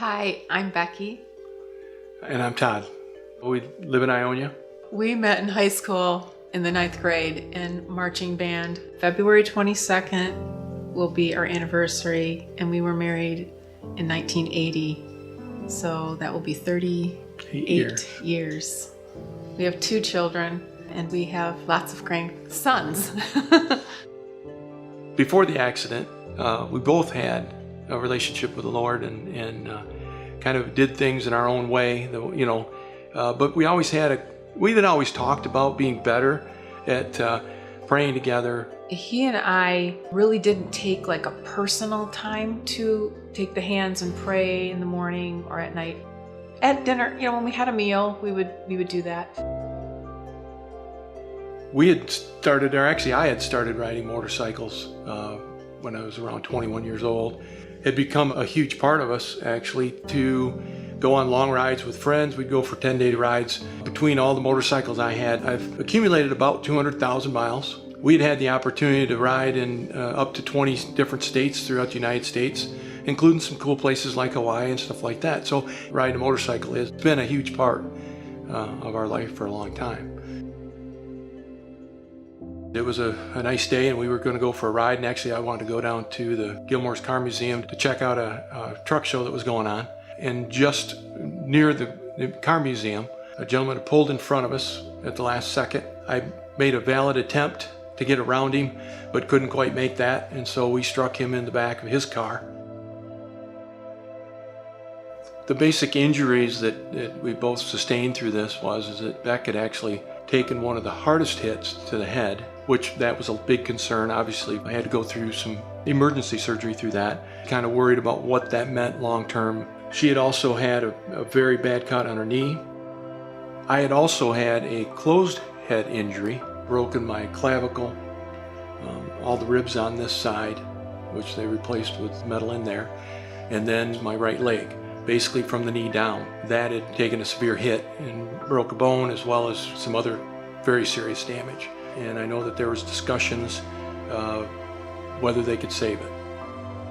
Hi, I'm Becky. And I'm Todd. We live in Ionia. We met in high school in the 9th grade in marching band. February 22nd will be our anniversary, and we were married in 1980. So that will be 38 years. We have 2 children, and we have lots of grandsons. Before the accident, we both had a relationship with the Lord and kind of did things in our own way, but we had always talked about being better at praying together. He and I really didn't take like a personal time to take the hands and pray in the morning or at night. At dinner, when we had a meal, we would do that. I had started riding motorcycles when I was around 21 years old. It had become a huge part of us, actually, to go on long rides with friends. We'd go for 10-day rides. Between all the motorcycles I had, I've accumulated about 200,000 miles. We'd had the opportunity to ride in up to 20 different states throughout the United States, including some cool places like Hawaii and stuff like that. So riding a motorcycle has been a huge part of our life for a long time. It was a nice day, and we were going to go for a ride, and actually I wanted to go down to the Gilmore's Car Museum to check out a truck show that was going on. And just near the car museum, a gentleman had pulled in front of us at the last second. I made a valid attempt to get around him, but couldn't quite make that, and so we struck him in the back of his car. The basic injuries that we both sustained through this was that Beck had actually taken one of the hardest hits to the head, which that was a big concern. Obviously, I had to go through some emergency surgery through that. Kind of worried about what that meant long term. She had also had a very bad cut on her knee. I had also had a closed head injury, broken my clavicle, all the ribs on this side, which they replaced with metal in there, and then my right leg, basically from the knee down. That had taken a severe hit and broke a bone, as well as some other very serious damage. And I know that there was discussions whether they could save it.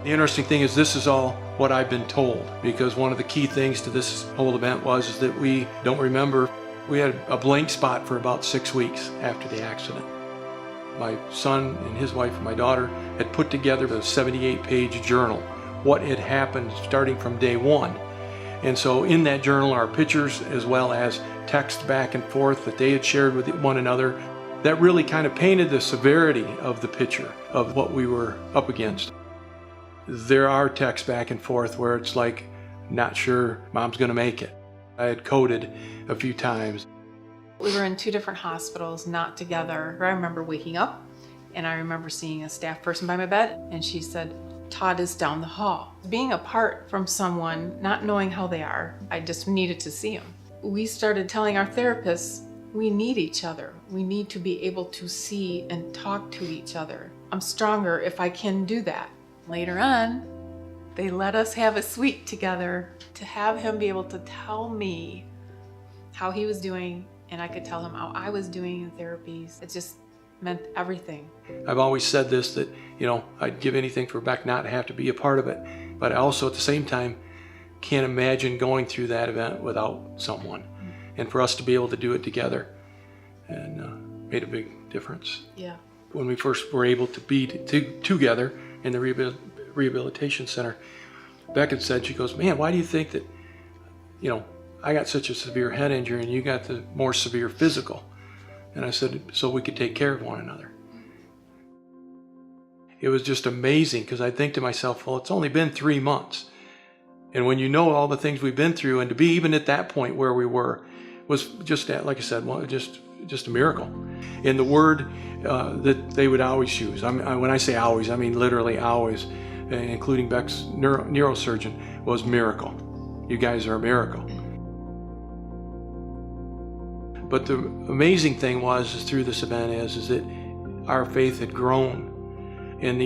The interesting thing is this is all what I've been told, because one of the key things to this whole event was that we don't remember. We had a blank spot for about 6 weeks after the accident. My son and his wife and my daughter had put together a 78-page journal, what had happened starting from day one. And so in that journal are pictures as well as text back and forth that they had shared with one another that really kind of painted the severity of the picture of what we were up against. There are texts back and forth where it's like, not sure Mom's gonna make it. I had coded a few times. We were in 2 different hospitals, not together. I remember waking up, and I remember seeing a staff person by my bed, and she said, "Todd is down the hall." Being apart from someone, not knowing how they are, I just needed to see him. We started telling our therapists, we need each other. We need to be able to see and talk to each other. I'm stronger if I can do that. Later on, they let us have a suite together to have him be able to tell me how he was doing, and I could tell him how I was doing in therapies. It just meant everything. I've always said this, that I'd give anything for Beck not to have to be a part of it, but I also at the same time can't imagine going through that event without someone. And for us to be able to do it together and made a big difference. Yeah. When we first were able to be together in the rehabilitation center, Beck had said, she goes, "Man, why do you think that I got such a severe head injury and you got the more severe physical?" And I said, "So we could take care of one another." It was just amazing, because I think to myself, well, it's only been 3 months. And when you know all the things we've been through, and to be even at that point where we were, was just, like I said, just a miracle. And the word that they would always use, when I say always, I mean literally always, including Beck's neurosurgeon, was miracle. You guys are a miracle. But the amazing thing was through this event is that our faith had grown in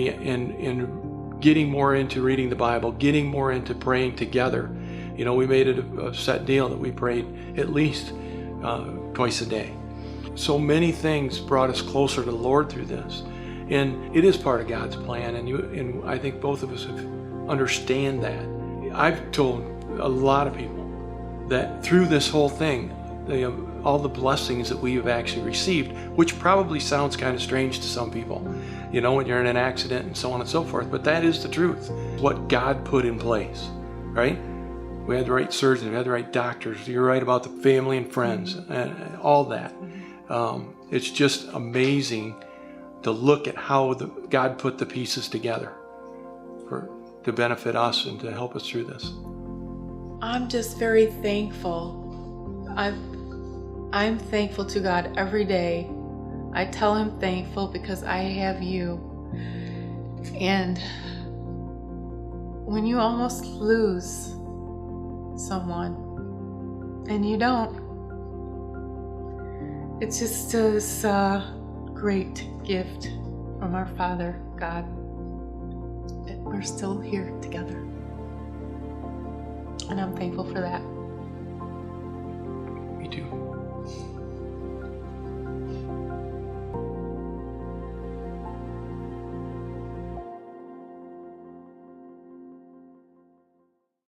getting more into reading the Bible, getting more into praying together. We made it a set deal that we prayed at least twice a day. So many things brought us closer to the Lord through this. And it is part of God's plan, and I think both of us understand that. I've told a lot of people that through this whole thing, all the blessings that we have actually received, which probably sounds kind of strange to some people, when you're in an accident and so on and so forth, but that is the truth. What God put in place, right? We had the right surgeons, we had the right doctors. You're right about the family and friends and all that. It's just amazing to look at how God put the pieces together to benefit us and to help us through this. I'm just very thankful. I'm thankful to God every day. I tell him thankful because I have you. And when you almost lose someone and you don't, it's just this great gift from our Father, God, that we're still here together. And I'm thankful for that. Me too.